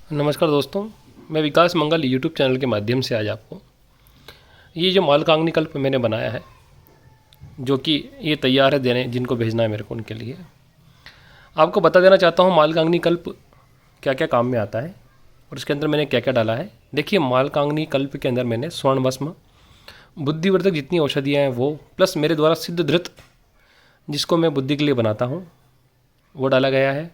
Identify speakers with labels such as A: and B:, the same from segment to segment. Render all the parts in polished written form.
A: नमस्कार दोस्तों, मैं विकास मंगल यूट्यूब चैनल के माध्यम से आज आपको ये जो मालकांगनी कल्प मैंने बनाया है, जो कि ये तैयार है देने जिनको भेजना है मेरे को, उनके लिए आपको बता देना चाहता हूँ मालकांगनी कल्प क्या क्या काम में आता है और उसके अंदर मैंने क्या क्या डाला है। देखिए, मालकांगनी कल्प के अंदर मैंने स्वर्ण भस्म, बुद्धिवर्धक जितनी औषधियाँ हैं वो, प्लस मेरे द्वारा सिद्ध धृत जिसको मैं बुद्धि के लिए बनाता हूँ वो डाला गया है।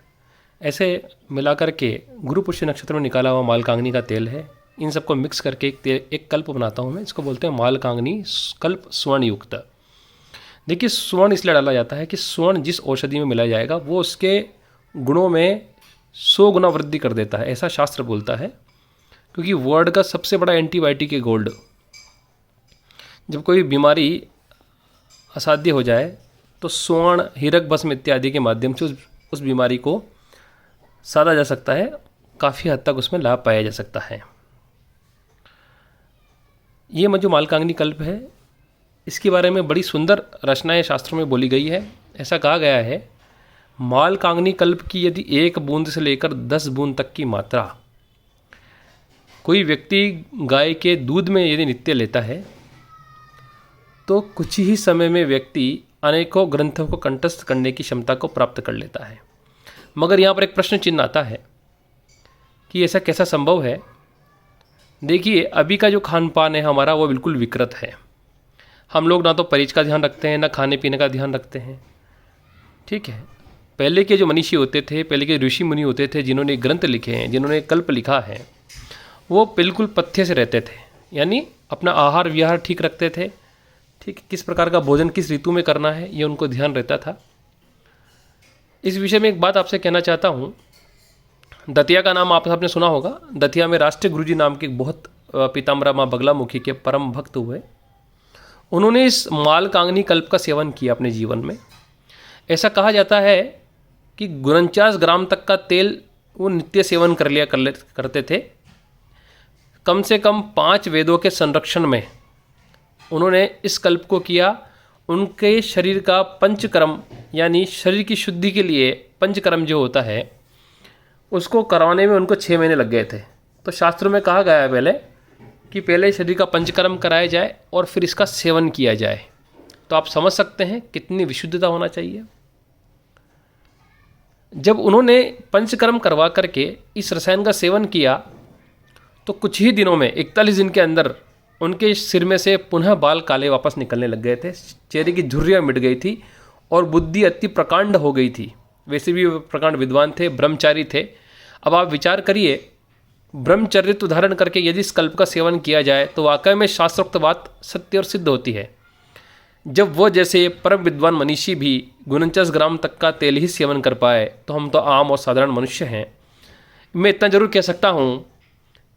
A: ऐसे मिलाकर के गुरु पुष्य नक्षत्र में निकाला हुआ मालकांगनी का तेल है। इन सबको मिक्स करके एक कल्प बनाता हूँ मैं। इसको बोलते हैं मालकांगनी कल्प स्वर्ण युक्त। देखिए, स्वर्ण इसलिए डाला जाता है कि स्वर्ण जिस औषधि में मिलाया जाएगा वो उसके गुणों में 100 गुना वृद्धि कर देता है, ऐसा शास्त्र बोलता है। क्योंकि वर्ल्ड का सबसे बड़ा एंटीबायोटिक है गोल्ड। जब कोई बीमारी असाध्य हो जाए तो स्वर्ण, हीरक भस्म इत्यादि के माध्यम से उस बीमारी को साधा जा सकता है, काफ़ी हद तक उसमें लाभ पाया जा सकता है। ये जो मालकांगनी कल्प है, इसके बारे में बड़ी सुंदर रचनाएं शास्त्रों में बोली गई है। ऐसा कहा गया है, मालकांगनी कल्प की यदि 1 बूंद से लेकर 10 बूंद तक की मात्रा कोई व्यक्ति गाय के दूध में यदि नित्य लेता है तो कुछ ही समय में व्यक्ति अनेकों ग्रंथों को कंठस्थ करने की क्षमता को प्राप्त कर लेता है। मगर यहाँ पर एक प्रश्न चिन्ह आता है कि ऐसा कैसा संभव है। देखिए, अभी का जो खान पान है हमारा वो बिल्कुल विकृत है। हम लोग ना तो परहेज का ध्यान रखते हैं, ना खाने पीने का ध्यान रखते हैं। ठीक है, पहले के जो मनीषी होते थे, पहले के ऋषि मुनि होते थे, जिन्होंने ग्रंथ लिखे हैं, जिन्होंने कल्प लिखा है, वो बिल्कुल पथ्य से रहते थे। यानी अपना आहार विहार ठीक रखते थे। ठीक, किस प्रकार का भोजन किस ऋतु में करना है ये उनको ध्यान रहता था। इस विषय में एक बात आपसे कहना चाहता हूँ। दतिया का नाम आप सबने सुना होगा। दतिया में राष्ट्रीय गुरुजी नाम के बहुत पीताम्बरा माँ बगलामुखी के परम भक्त हुए। उन्होंने इस मालकांगनी कल्प का सेवन किया अपने जीवन में। ऐसा कहा जाता है कि 49 ग्राम तक का तेल वो नित्य सेवन करते थे। कम से कम 5 वेदों के संरक्षण में उन्होंने इस कल्प को किया। उनके शरीर का पंचकर्म, यानी शरीर की शुद्धि के लिए पंचकर्म जो होता है उसको करवाने में उनको 6 महीने लग गए थे। तो शास्त्रों में कहा गया है पहले कि पहले शरीर का पंचकर्म कराया जाए और फिर इसका सेवन किया जाए। तो आप समझ सकते हैं कितनी विशुद्धता होना चाहिए। जब उन्होंने पंचकर्म करवा करके इस रसायन का सेवन किया तो कुछ ही दिनों में 41 दिन के अंदर उनके सिर में से पुनः बाल काले वापस निकलने लग गए थे। चेहरे की झुर्रियाँ मिट गई थी और बुद्धि अति प्रकांड हो गई थी। वैसे भी वे प्रकांड विद्वान थे, ब्रह्मचारी थे। अब आप विचार करिए, ब्रह्मचर्य धारण करके यदि इस कल्प का सेवन किया जाए तो वाकई में शास्त्रोक्त बात सत्य और सिद्ध होती है। जब वो जैसे परम विद्वान मनीषी भी 49 ग्राम तक का तेल ही सेवन कर पाए तो हम तो आम और साधारण मनुष्य हैं। मैं इतना जरूर कह सकता हूँ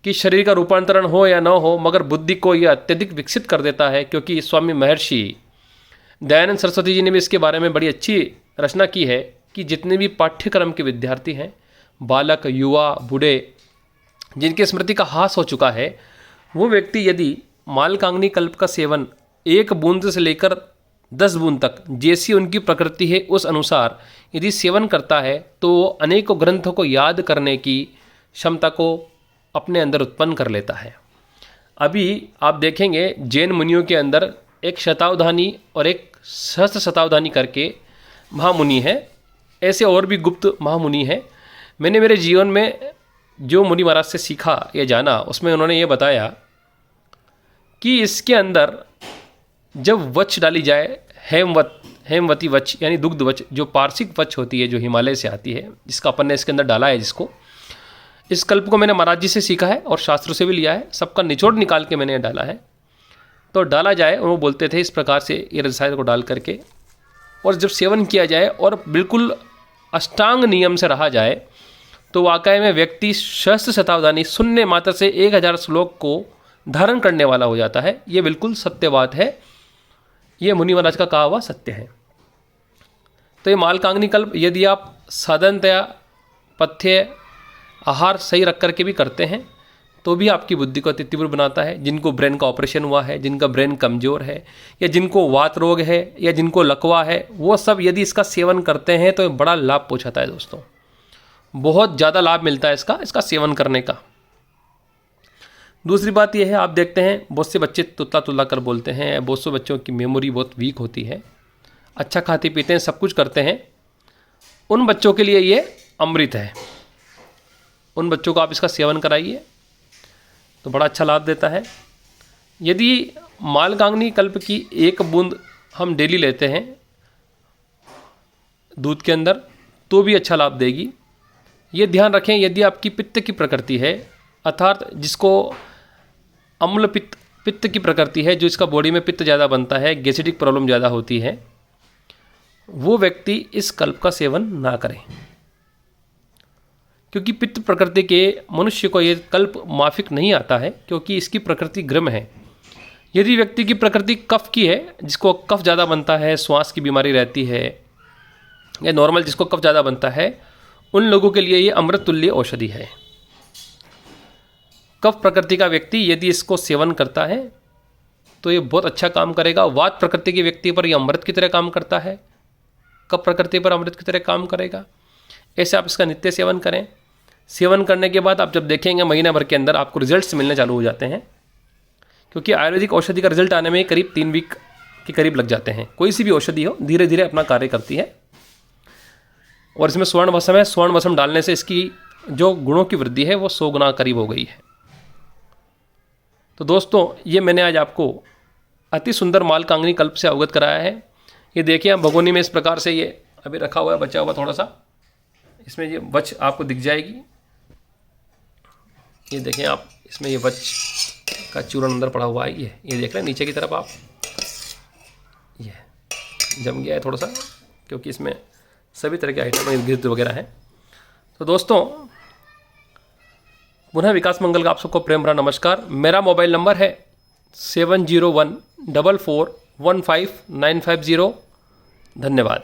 A: कि शरीर का रूपांतरण हो या न हो, मगर बुद्धि को यह अत्यधिक विकसित कर देता है। क्योंकि स्वामी महर्षि दयानंद सरस्वती जी ने भी इसके बारे में बड़ी अच्छी रचना की है कि जितने भी पाठ्यक्रम के विद्यार्थी हैं, बालक, युवा, बूढ़े, जिनके स्मृति का ह्रास हो चुका है, वो व्यक्ति यदि मालकांगनी कल्प का सेवन 1 बूंद से लेकर 10 बूंद तक, जैसी उनकी प्रकृति है उस अनुसार यदि सेवन करता है तो अनेकों ग्रंथों को याद करने की क्षमता को अपने अंदर उत्पन्न कर लेता है। अभी आप देखेंगे जैन मुनियों के अंदर एक शतावधानी और एक सहस्त्र शतावधानी करके महामुनि है। ऐसे और भी गुप्त महामुनि हैं। मैंने मेरे जीवन में जो मुनि महाराज से सीखा या जाना, उसमें उन्होंने ये बताया कि इसके अंदर जब वच डाली जाए, हेमवती वच यानी दुग्ध वच, जो पारसिक वच होती है, जो हिमालय से आती है, जिसका अपन ने इसके अंदर डाला है, जिसको इस कल्प को मैंने महाराज जी से सीखा है और शास्त्रों से भी लिया है। सबका निचोड़ निकाल के मैंने डाला है। तो डाला जाए, वो बोलते थे इस प्रकार से ये रसायन को डाल करके, और जब सेवन किया जाए और बिल्कुल अष्टांग नियम से रहा जाए तो वाकई में व्यक्ति सहस्त्र शतावधानी शून्य मात्र से 1000 श्लोक को धारण करने वाला हो जाता है। ये बिल्कुल सत्य बात है। ये मुनि महाराज का कहा हुआ सत्य है। तो ये मालकांगनी कल्प यदि आप साधारणतया पथ्य आहार सही रख करके भी करते हैं तो भी आपकी बुद्धि को अति तीव्र बनाता है। जिनको ब्रेन का ऑपरेशन हुआ है, जिनका ब्रेन कमज़ोर है, या जिनको वात रोग है, या जिनको लकवा है, वो सब यदि इसका सेवन करते हैं तो बड़ा लाभ पहुंचाता है दोस्तों। बहुत ज़्यादा लाभ मिलता है इसका सेवन करने का। दूसरी बात यह है, आप देखते हैं बहुत से बच्चे तुतला तुतला कर बोलते हैं, बहुत से बच्चों की मेमोरी बहुत वीक होती है, अच्छा खाते पीते हैं, सब कुछ करते हैं, उन बच्चों के लिए ये अमृत है। उन बच्चों को आप इसका सेवन कराइए तो बड़ा अच्छा लाभ देता है। यदि मालकांगनी कल्प की 1 बूंद हम डेली लेते हैं दूध के अंदर तो भी अच्छा लाभ देगी। ये ध्यान रखें, यदि आपकी पित्त की प्रकृति है, अर्थात जिसको अम्ल पित्त की प्रकृति है, जो इसका बॉडी में पित्त ज़्यादा बनता है, गैस्ट्रिक प्रॉब्लम ज़्यादा होती है, वो व्यक्ति इस कल्प का सेवन ना करें, क्योंकि पित्त प्रकृति के मनुष्य को ये कल्प माफिक नहीं आता है, क्योंकि इसकी प्रकृति गर्म है। यदि व्यक्ति की प्रकृति कफ की है, जिसको कफ ज़्यादा बनता है, श्वास की बीमारी रहती है, या नॉर्मल जिसको कफ ज़्यादा बनता है, उन लोगों के लिए ये अमृत तुल्य औषधि है। कफ प्रकृति का व्यक्ति यदि इसको सेवन करता है तो ये बहुत अच्छा काम करेगा। वात प्रकृति के व्यक्ति पर ये अमृत की तरह काम करता है, कफ प्रकृति पर अमृत की तरह काम करेगा। ऐसे आप इसका नित्य सेवन करें। सेवन करने के बाद आप जब देखेंगे महीना भर के अंदर आपको रिजल्ट्स मिलने चालू हो जाते हैं, क्योंकि आयुर्वेदिक औषधि का रिजल्ट आने में करीब 3 वीक के करीब लग जाते हैं। कोई सी भी औषधि हो धीरे धीरे अपना कार्य करती है। और इसमें स्वर्ण भस्म है, स्वर्ण भस्म डालने से इसकी जो गुणों की वृद्धि है वो 100 गुना करीब हो गई है। तो दोस्तों, ये मैंने आज आपको अति सुंदर मालकांगनी कल्प से अवगत कराया है। ये देखिए आप भगोनी में इस प्रकार से ये अभी रखा हुआ है, बचा हुआ थोड़ा सा, इसमें ये वच आपको दिख जाएगी। ये देखें आप, इसमें ये वच का चूर्ण अंदर पड़ा हुआ है। ये देख रहे हैं नीचे की तरफ आप, ये जम गया है थोड़ा सा, क्योंकि इसमें सभी तरह के आइटम गिर्द वगैरह हैं। तो दोस्तों, पुनः विकास मंगल का आप सबको प्रेम भरा नमस्कार। मेरा मोबाइल नंबर है 7014415950। धन्यवाद।